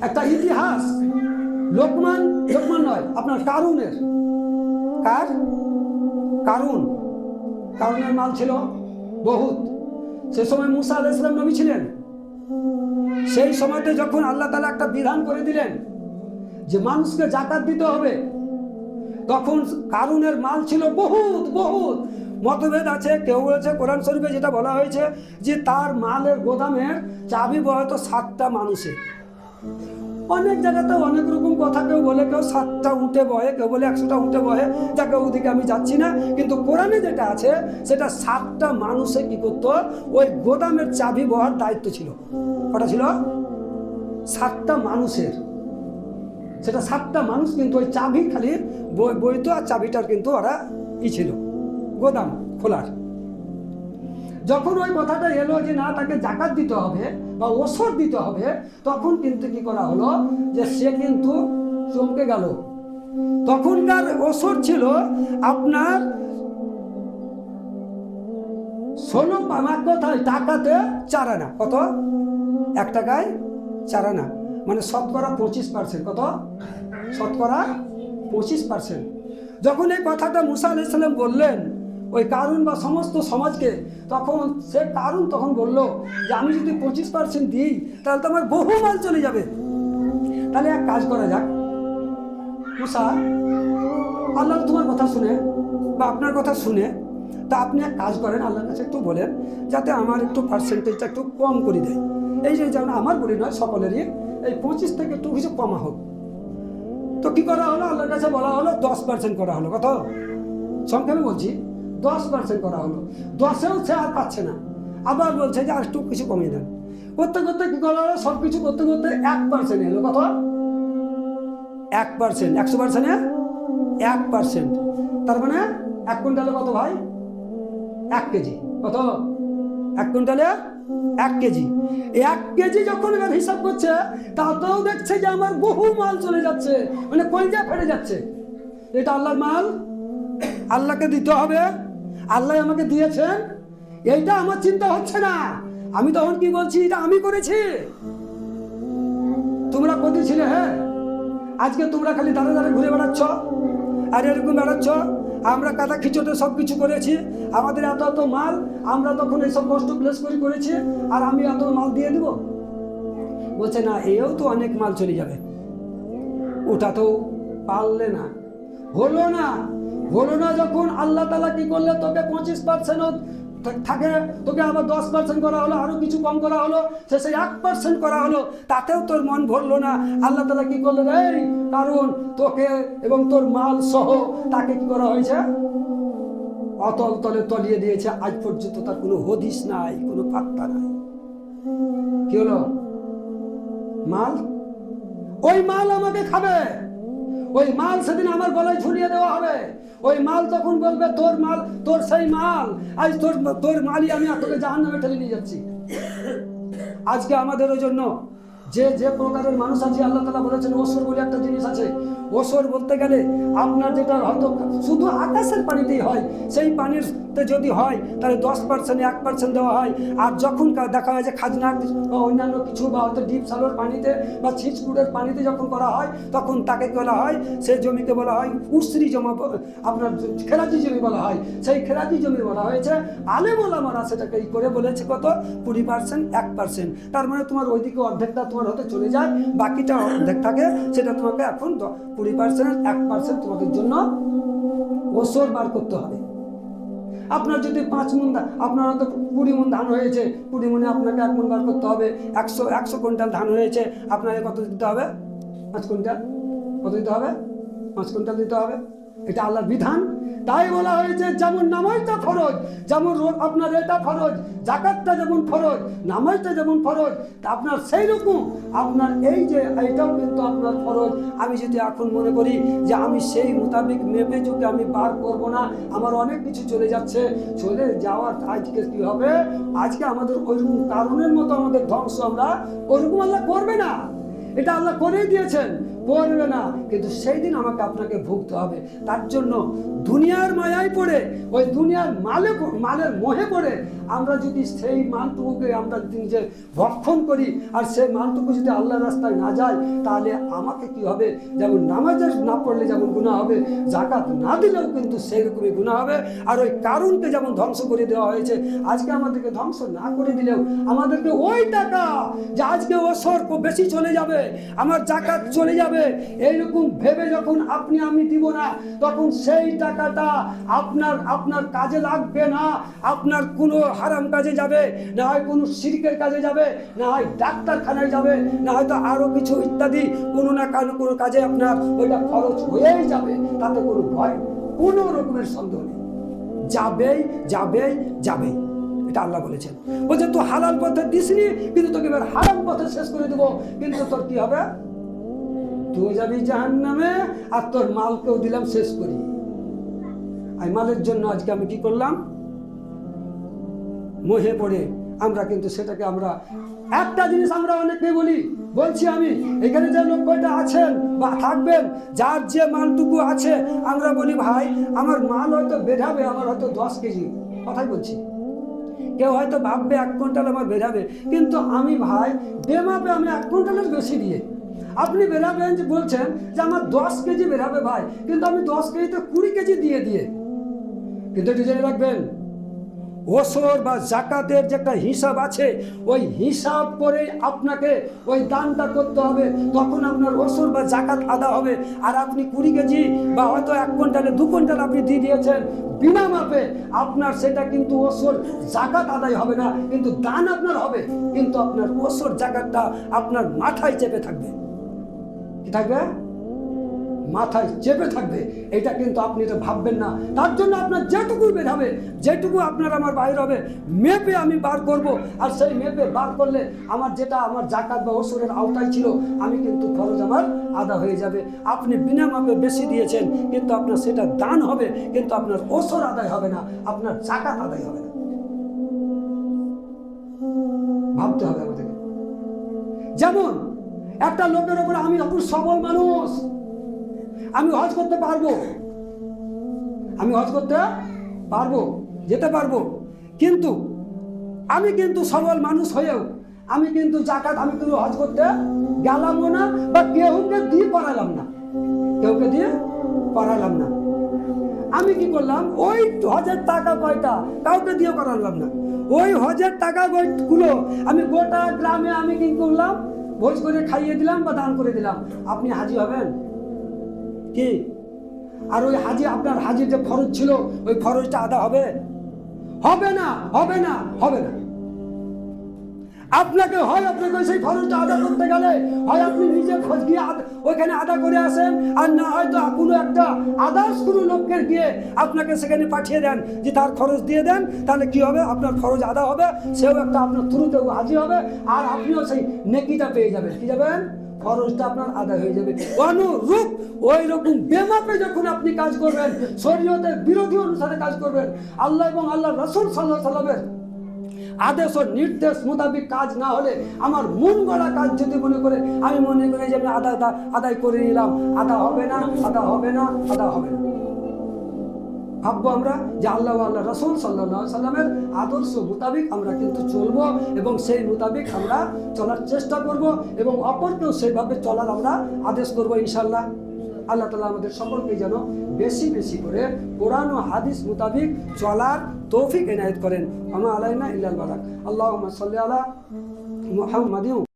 একটা ইতিহাস লোকমান নয়, আপনার কারুনের কারুনের মাল ছিল বহুত। সে সময় মুসা আলাইহিস সালাম নবী ছিলেন। সেই সময়তে যখন আল্লাহ তাআলা একটা বিধান করে দিলেন যে মানুষকে যাকাত দিতে হবে, তখন কারুনের মাল ছিল বহুত। মতভেদ আছে, কেউ বলেছে কোরআন শরীফে যেটা বলা হয়েছে যে তার মালের গোদামের চাবি হয়তো 7টা মানুষের। অনেক জায়গাতে অনেক রকম কথা, কেউ বলে কেউ 7টা উঠে বহে, কেউ বলে 100টা উঠে বহে, যাকে ওদিকে আমি যাচ্ছি না। কিন্তু কোরআনে যেটা আছে সেটা 7টা মানুষে কি করতো, ওই গোদামের চাবি বহার দায়িত্ব ছিল। কটা ছিল? 7টা মানুষের। সেটা 7টা মানুষ কিন্তু ওই চাবি খালি বইতো, আর চাবিটার কিন্তু ওরা ছিল গোদাম খোলার। যখন ওই কথাটা এলো যে না, তাকে যাকাত দিতে হবে বা ওসর দিতে হবে, তখন কিন্তু কি করা হলো যে সে কিন্তু চমকে গেল। তখনকার ওসর ছিল আপনার 16 কথায় টাকাতে 4 আনা। কত? 1 টাকায় 4 আনা, মানে শতকরা 25%। কত? শতকরা 25%। যখন এই কথাটা মুসা আলাইহিস সালাম বললেন ওই কারুন বা সমস্ত সমাজকে, তখন সে কারুন তখন বলল যে আমি যদি 25% দিই তাহলে তো আমার বহু মাল চলে যাবে। তাহলে এক কাজ করা যাক, মুসা, আল্লাহ তোমার কথা শুনে বা আপনার কথা শুনে, তা আপনি এক কাজ করেন, আল্লাহর কাছে একটু বলেন যাতে আমার একটু পার্সেন্টেজটা একটু কম করে দেয়। এই যে যেমন আমার বলি নয়, সকলেরই এই 25 থেকে একটু কিছু কমা হোক। তো কি করা হলো? আল্লাহর কাছে বলা হলো 10% করা হলো। কত? সংক্ষেপে বলছি, 10% করা হলো। 10এও সে আর পাচ্ছে না, আবার বলছে যে আর একটু কিছু কমিয়ে দেন। করতে করতে কি করা হলো? সব কিছু করতে করতে 1% এলো। কত? 1%। 100%-এ 1%। তার মানে 1 কুইন্টালে কত ভাই? 1 কেজি। কত? 1 কুইন্টালে 1 কেজি। 1 কেজি যখন এবার হিসাব করছে, তাতেও দেখছে যে আমার বহু মাল চলে যাচ্ছে, মানে কলজা ফেটে যাচ্ছে। এটা আল্লাহর মাল, আল্লাহকে দিতে হবে, আল্লাহ আমাকে দিয়েছেন, এইটা আমার চিন্তা হচ্ছে না। আমি তখন কি বলছি, এটা আমি করেছি। তোমরা কত ছিলে? হ্যাঁ, আজকে তোমরা খালি দাঁড়ে দাঁড়ে ঘুরে বেড়াচ্ছ আর এরকম বেড়াচ্ছ। আমরা কাদা খিচুড়ে সব কিছু করেছি, আমাদের এত এত মাল, আমরা তখন এইসব কষ্ট প্লেস করেছি, আর আমি এত মাল দিয়ে দেব? বলছে না, এও তো অনেক মাল চলে যাবে। ওটা তো পারলে না, হলো না। যখন আল্লাহ তাআলা কি করলে, তোকে 25% থাকে, তোকে আবার 10% করা হলো, আরো কিছু কম করা হলো, শেষে 1% করা হলো, তাতেও তোর মন ভরলো না। আল্লাহ তাআলা কি করলেন? এই কারণ তোকে এবং তোর মাল সহ তাকে কি করা হয়েছে? অতল তলে তলিয়ে দিয়েছে। আজ পর্যন্ত তার কোনো হদিস নাই, কোনো পাত্তা নাই। কি হলো? মাল, ওই মাল আমাকে খাবে, ওই মাল সেদিন আমার গলায় ঝুলিয়ে দেওয়া হবে। ওই মাল তখন বলবে তোর মাল, তোর সেই মাল, আজ তোর মালই আমি তোকে জাহান্নামে ঠেলে নিয়ে যাচ্ছি। আজকে আমাদের ওই জন্য যে প্রকারের মানুষ আছে, আল্লাহ তাআলা বলেছেন ওসর বলে একটা জিনিস আছে। ওসর বলতে গেলে আপনার যেটা হয়তো শুধু আকাশের পানিতেই হয়, সেই পানিতে যদি হয় তাহলে 10% 1% দেওয়া হয়। আর যখন দেখা হয় যে খাজনা বা অন্যান্য কিছু বা হয়তো ডিপ সালোর পানিতে বা ছিচকুড়ের পানিতে যখন করা হয়, তখন তাকে বলা হয়, সেই জমিকে বলা হয় উসরি জমা, আপনার খেরাজি জমি বলা হয়। সেই খেরাজি জমি বলা হয়েছে, আলেম ওলামারা সেটাকে করে বলেছে কত? 20%, 1%। তার মানে তোমার ওইদিকে অর্ধেকটা তোমার হতে চলে যায়, বাকিটা অর্ধেক থাকে, সেটা তোমাকে এখন 20%, 1% তোমাদের জন্য ওসর বার করতে হবে। আপনার যদি 5 মণ, আপনার হয়তো 20 মণ ধান হয়েছে, 20 মণে আপনাকে 1 মণ বার করতে হবে। 100 কুইন্টাল ধান হয়েছে, আপনাকে কত দিতে হবে? 5 কুইন্টাল। কত দিতে হবে? 5 কুইন্টাল দিতে হবে। এটা আল্লাহর বিধান। তাই বলা হয়েছে যেমন নামাজটা ফরজ, যেমন আপনার এটা ফরজ, যাকাতটা যেমন ফরজ, নামাজটা যেমন ফরজ, তা আপনার সেই রকম আপনার এই যে এটাও কিন্তু আপনার ফরজ। আমি যদি এখন মনে করি যে আমি সেই মোতাবেক মেপে যদি আমি বার করবো না, আমার অনেক কিছু চলে যাচ্ছে, চলে যাওয়ার আজকে কি হবে? আজকে আমাদের ওইরকম কারণের মতো আমাদের ধ্বংস আমরা ওইরকম আল্লাহ করবে না। এটা আল্লাহ করেই দিয়েছেন। পড়বে না, কিন্তু সেই দিন আমাকে আপনাকে ভুগতে হবে। তার জন্য দুনিয়ার মায়ায় পড়ে, ওই দুনিয়ার মালের মোহে পড়ে আমরা যদি সেই মালটুকুকে আমরা নিজে ভক্ষণ করি, আর সেই মালটুকু যদি আল্লাহর রাস্তায় না যায়, তাহলে আমাকে কি হবে? যেমন নামাজে না পড়লে যেমন গুনাহ হবে, জাকাত না দিলেও কিন্তু সেই রকমই গুনাহ হবে। আর ওই কারণকে যেমন ধ্বংস করে দেওয়া হয়েছে, আজকে আমাদেরকে ধ্বংস না করে দিলেও আমাদেরকে ওই টাকা যে আজকে ওসর বেশি চলে যাবে, আমার জাকাত চলে যাবে, এইরকম ভেবে যখন আপনি আমি দিব না, তখন সেই টাকাটা আপনার কাজে লাগবে না। আপনার কোনো হারাম কাজে যাবে, না হয় কোনো শিরকের কাজে যাবে, না হয় ডাক্তারখানায় যাবে, না হয়তো আরো কিছু ইত্যাদি কোনো না কোনো কাজে আপনার ওইটা খরচ হয়েই যাবে। তাতে কোনো ভয়, কোনো রকমের সন্দেহ নেই। যাবেই যাবেই যাবেই, এটা আল্লাহ বলেছেন। বলছে তুই হালাল পথে দিসনি, কিন্তু তোকে এবার হারাম পথে শেষ করে দেবো, কিন্তু তোর কি হবে? তুই যাবি জাহান্নামে, আর তোর মালকেও দিলাম শেষ করি। আর মালের জন্য আজকে আমি কি করলাম? মোহে পড়ে আমরা কিন্তু সেটাকে আমরা একটা জিনিস আমরা অনেকে বলছি আমি এখানে যে লোক কয়টা আছেন বা থাকবেন, যার যে মালটুকু আছে, আমরা বলি ভাই আমার মাল হয়তো বেড়াবে, আমার হয়তো 10 কেজি, কথাই বলছি। কেউ হয়তো ভাববে 1 কুইন্টাল আমার বেড়াবে, কিন্তু আমি ভাই বেমাপে আমি 1 কুইন্টালের বেশি দিয়ে, আপনি বেরাবেন যে বলছেন যে আমার 10 কেজি বেরাবে ভাই, কিন্তু আমি 10 কেজিতে 20 কেজি দিয়ে কিন্তু এটা জেনে রাখবেন, ওসর বা জাকাতের যে একটা হিসাব আছে, ওই হিসাব করে আপনাকে ওই দানটা করতে হবে, তখন আপনার ওসর বা জাকাত আদা হবে। আর আপনি 20 কেজি বা হয়তো 1 কুইন্টালে 2 কুইন্টাল আপনি দিয়ে দিয়েছেন বিনা মাপে, আপনার সেটা কিন্তু ওসর জাকাত আদায় হবে না, কিন্তু দান আপনার হবে, কিন্তু আপনার ওসর জাকাতটা আপনার মাথায় চেপে থাকবে। কি থাকবে? মাথায় চেপে থাকবে। এটা কিন্তু আপনি এটা ভাববেন না। তার জন্য আপনার যেটুকু বের হবে, যেটুকু আপনার আমার বাইর হবে, মেপে আমি বার করব। আর সেই মেপে বার করলে আমার যেটা আমার জাকাত বা ওসরের আওতায় ছিল, আমি কিন্তু ফরজ আমার আদা হয়ে যাবে। আপনি বিনা মাপে বেশি দিয়েছেন, কিন্তু আপনার সেটা দান হবে, কিন্তু আপনার ওসর আদায় হবে না, আপনার জাকাত আদায় হবে না। ভাবতে হবে আমাদেরকে। যেমন একটা লোকের উপরে আমি সবল মানুষ, আমি হজ করতে পারবো, যেতে পারবো, কিন্তু আমি কিন্তু সবল মানুষ হয়েও আমি কিন্তু জাকাত আমি কিন্তু হজ করতে গেলামও না, বা কেউকে দিয়ে করালাম না। আমি কি করলাম? ওই হজের টাকা কয়টা কাউকে দিয়ে করালাম না, ওই হজের টাকা গুলো আমি গোটা গ্রামে আমি কি করলাম? ভোজ করে খাইয়ে দিলাম বা দান করে দিলাম। আপনি হাজি হবেন কি? আর ওই হাজি আপনার হাজির যে ফরজ ছিল, ওই ফরজটা আদা হবে? হবে না। আপনাকে সেই ফরজটা আদা করতে গেলে হয় আপনি নিজে খোঁজ গিয়ে ওইখানে আদা করে আসেন, আর না হয়তো কোনো একটা আদার্স কোনো লোককে গিয়ে আপনাকে সেখানে পাঠিয়ে দেন যে তার খরচ দিয়ে দেন, তাহলে কি হবে? আপনার খরচ আদা হবে, সেও একটা আপনার থ্রুতেও হাজি হবে, আর আপনিও সেই নেকিটা পেয়ে যাবেন। কি যাবেন? খরচটা আপনার আদায় হয়ে যাবে। অনুরূপ ওই রকম বেমাপে যখন আপনি কাজ করবেন, শরীয়তের বিরোধী অনুসারে কাজ করবেন, আল্লাহ এবং আল্লাহ রাসূল সাল্লাল্লাহু আলাইহি সাল্লামের আদেশ ও নির্দেশ মোতাবেক কাজ না হলে, আমার মন গড়া কাজ যদি মনে করে আমি মনে করি যে আমি আদায় করে নিলাম, আদা হবে না। ভাববো আমরা যে আল্লাহ আল্লাহ রাসূল সাল্লাল্লাহু আলাইহি সাল্লামের আদর্শ মোতাবেক আমরা কিন্তু চলবো, এবং সেই মোতাবেক আমরা চলার চেষ্টা করব, এবং অপরকেও সেইভাবে চলার আমরা আদেশ করবো ইনশাআল্লাহ। আল্লাহ তাআলা আমাদের সকলকে যেন বেশি বেশি করে কোরআন ও হাদিস মোতাবেক চলার তৌফিক এনায়েত করেন। আমা আলাইনা ইল্লাল বালাগ। আল্লাহুম্মা সাল্লি আলা মুহাম্মাদিন।